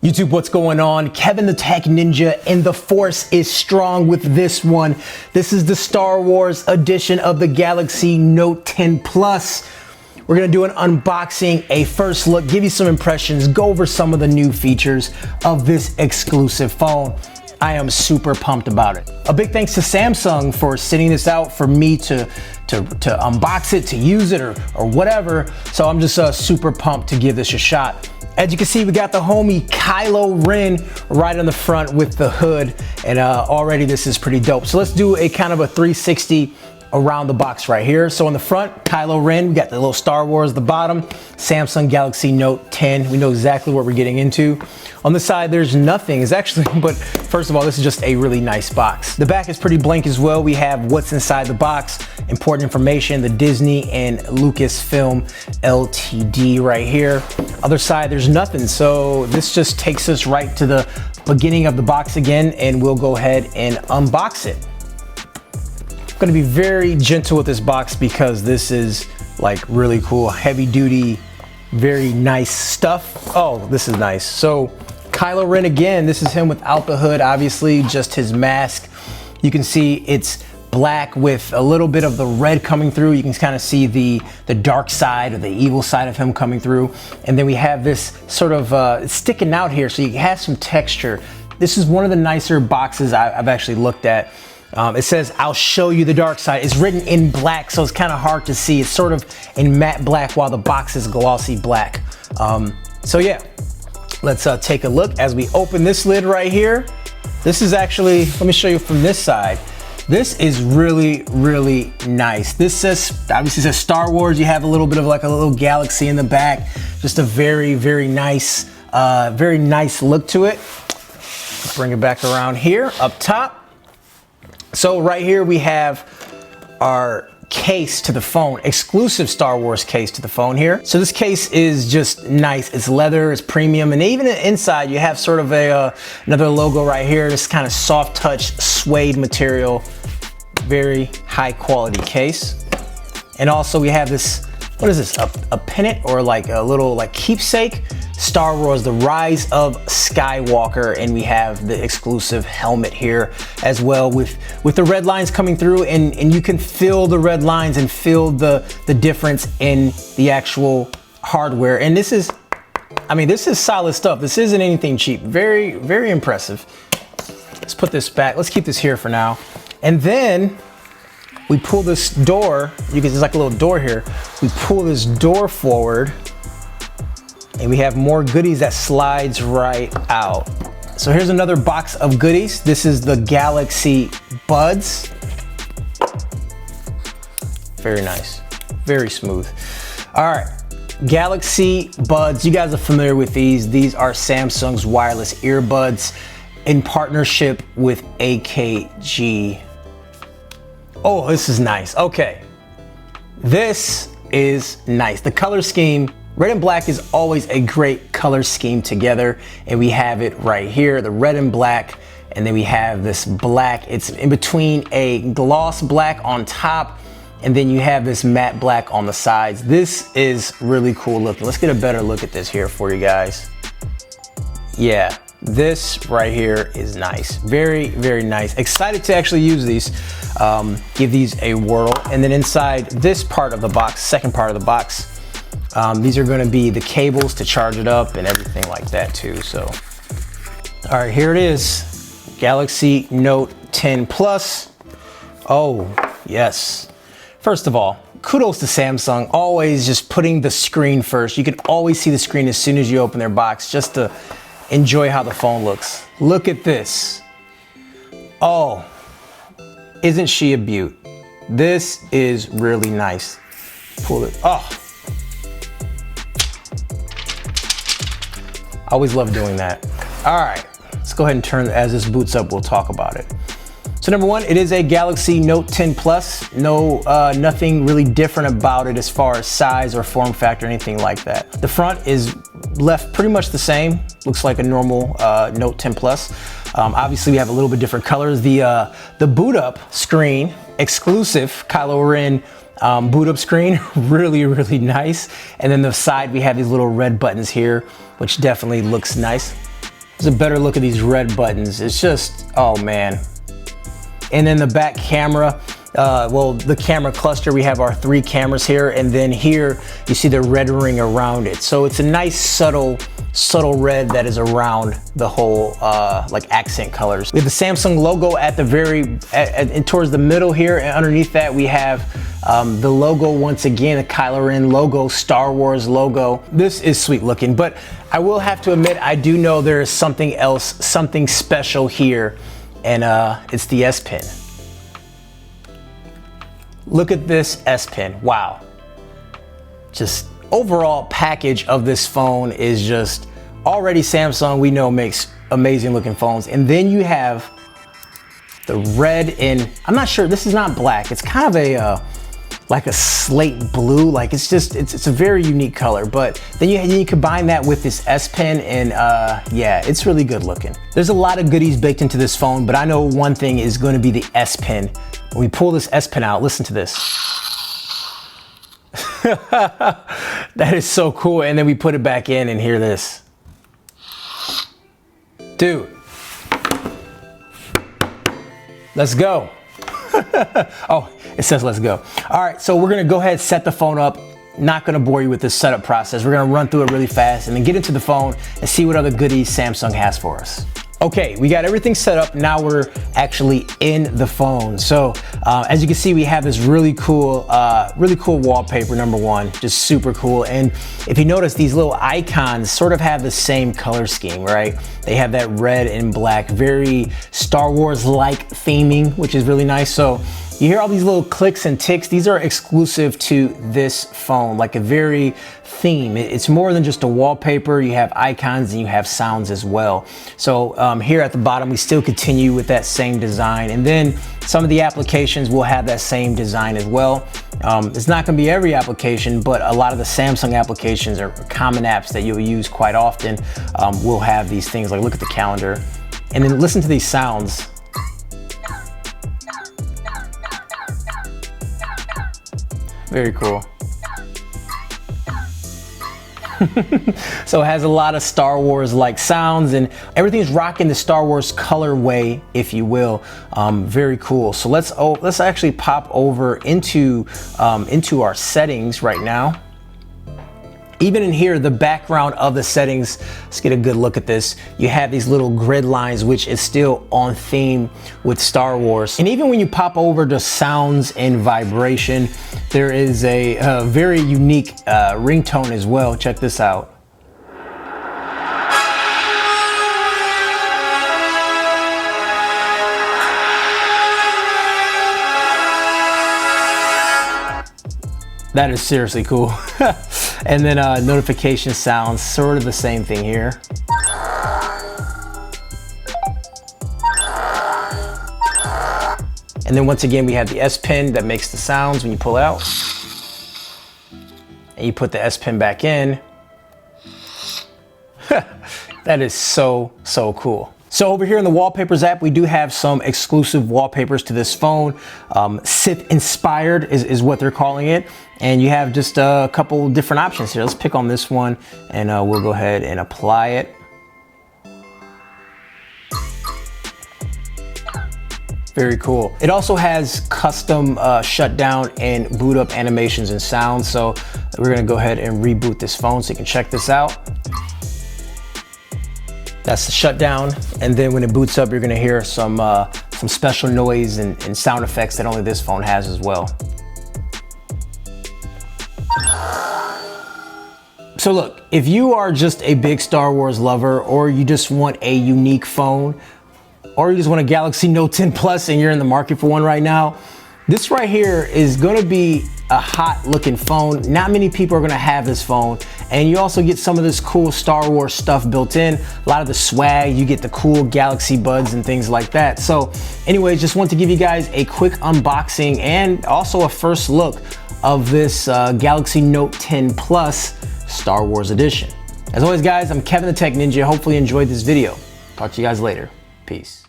YouTube, what's going on? Kevin the Tech Ninja, and the force is strong with this one. This is the Star Wars edition of the Galaxy Note 10 Plus. We're gonna do an unboxing, a first look, give you some impressions, go over some of the new features of this exclusive phone. I am super pumped about it. A big thanks to Samsung for sending this out for me to unbox it, to use it, or whatever. So I'm just super pumped to give this a shot. As you can see, we got the homie Kylo Ren right on the front with the hood, and already this is pretty dope. So let's do a kind of a 360 around the box right here. So on the front, Kylo Ren, we got the little Star Wars at the bottom, Samsung Galaxy Note 10. We know exactly what we're getting into. On the side, there's nothing. It's actually, but first of all, this is just a really nice box. The back is pretty blank as well. We have what's inside the box, important information, the Disney and Lucasfilm LTD right here. Other side, there's nothing. So this just takes us right to the beginning of the box again, and we'll go ahead and unbox it. I'm gonna be very gentle with this box because this is like really cool, heavy duty, very nice stuff. Oh, this is nice. So Kylo Ren again, this is him without the hood, obviously, just his mask. You can see it's black with a little bit of the red coming through. You can kind of see the dark side or the evil side of him coming through. And then we have this sort of sticking out here, so you have some texture. This is one of the nicer boxes I've actually looked at. It says, "I'll show you the dark side." It's written in black, so it's kind of hard to see. It's sort of in matte black while the box is glossy black. So yeah, let's take a look as we open this lid right here. This is actually, let me show you from this side. This is really, really nice. This says, obviously says Star Wars. You have a little bit of like a little galaxy in the back. Just a very, very nice look to it. Bring it back around here, up top. So right here we have our case to the phone, exclusive Star Wars case to the phone here. So this case is just nice. It's leather, it's premium, and even inside you have sort of another logo right here. This kind of soft touch suede material, very high quality case. And also we have this, what is this, a pennant or like a little like keepsake? Star Wars, The Rise of Skywalker, and we have the exclusive helmet here as well with the red lines coming through, and you can feel the red lines and feel the difference in the actual hardware. And this is, I mean, this is solid stuff. This isn't anything cheap. Very, very impressive. Let's put this back. Let's keep this here for now. And then we pull this door. You can, there's like a little door here. We pull this door forward, and we have more goodies that slides right out. So here's another box of goodies. This is the Galaxy Buds. Very nice, very smooth. All right, Galaxy Buds. You guys are familiar with these. These are Samsung's wireless earbuds in partnership with AKG. Oh, this is nice. Okay, this is nice. The color scheme, red and black is always a great color scheme together, and we have it right here, the red and black, and then we have this black. It's in between a gloss black on top, and then you have this matte black on the sides. This is really cool looking. Let's get a better look at this here for you guys. Yeah, this right here is nice. Very, very nice. Excited to actually use these, give these a whirl. And then inside this part of the box, second part of the box, these are going to be the cables to charge it up and everything like that too. So, all right, here it is, Galaxy Note 10 Plus. Oh, yes. First of all, kudos to Samsung, always just putting the screen first. You can always see the screen as soon as you open their box, just to enjoy how the phone looks. Look at this. Oh, isn't she a beaut? This is really nice. Pull it. Oh. I always love doing that. All right, let's go ahead and turn, as this boots up, we'll talk about it. So number one, it is a Galaxy Note 10 Plus. No, nothing really different about it as far as size or form factor, anything like that. The front is left pretty much the same. Looks like a normal Note 10 Plus. Obviously we have a little bit different colors. The boot up screen, exclusive Kylo Ren boot up screen, really, really nice. And then the side, we have these little red buttons here, which definitely looks nice. There's a better look at these red buttons. It's just, oh man. And then the back camera, well, the camera cluster, we have our 3 cameras here, and then here you see the red ring around it. So it's a nice subtle red that is around the whole like accent colors. We have the Samsung logo at the very, and towards the middle here, and underneath that we have the logo once again, the Kylo Ren logo, Star Wars logo. This is sweet looking, but I will have to admit, I do know there is something else, something special here, and it's the S Pen. Look at this S Pen, wow. Just overall package of this phone is just, already Samsung we know makes amazing looking phones, and then you have the red in, I'm not sure, this is not black, it's kind of a like a slate blue, like it's just, it's a very unique color, but then you combine that with this S Pen, and yeah, it's really good looking. There's a lot of goodies baked into this phone, but I know one thing is going to be the S Pen. When we pull this S Pen out, listen to this. That is so cool, and then we put it back in and hear this. Dude, let's go. Oh, it says let's go. All right, so we're gonna go ahead and set the phone up. Not gonna bore you with this setup process. We're gonna run through it really fast and then get into the phone and see what other goodies Samsung has for us. Okay, we got everything set up. Now we're actually in the phone. So as you can see, we have this really cool wallpaper, number one, just super cool. And if you notice, these little icons sort of have the same color scheme, right? They have that red and black, very Star Wars-like theming, which is really nice. So you hear all these little clicks and ticks. These are exclusive to this phone, like a very theme. It's more than just a wallpaper. You have icons and you have sounds as well. So here at the bottom, we still continue with that same design. And then some of the applications will have that same design as well. It's not gonna be every application, but a lot of the Samsung applications or common apps that you'll use quite often will have these things. Like look at the calendar and then listen to these sounds. Very cool. So it has a lot of Star Wars like sounds, and everything's rocking the Star Wars colorway, if you will. Very cool. So let's actually pop over into our settings right now. Even in here, the background of the settings, let's get a good look at this. You have these little grid lines, which is still on theme with Star Wars. And even when you pop over to sounds and vibration, there is a very unique ringtone as well. Check this out. That is seriously cool. And then notification sounds, sort of the same thing here. And then once again, we have the S Pen that makes the sounds when you pull out. And you put the S Pen back in. That is so, so cool. So over here in the Wallpapers app, we do have some exclusive wallpapers to this phone. Sith inspired is what they're calling it. And you have just a couple different options here. Let's pick on this one and we'll go ahead and apply it. Very cool. It also has custom shutdown and boot up animations and sounds. So we're gonna go ahead and reboot this phone so you can check this out. That's the shutdown, and then when it boots up, you're gonna hear some special noise and sound effects that only this phone has as well. So look, if you are just a big Star Wars lover, or you just want a unique phone, or you just want a Galaxy Note 10 Plus and you're in the market for one right now, this right here is gonna be a hot looking phone. Not many people are gonna have this phone, and you also get some of this cool Star Wars stuff built in. A lot of the swag, you get the cool Galaxy Buds and things like that. So anyways, just want to give you guys a quick unboxing and also a first look of this Galaxy Note 10 Plus Star Wars edition. As always guys, I'm Kevin the Tech Ninja. Hopefully you enjoyed this video. Talk to you guys later. Peace.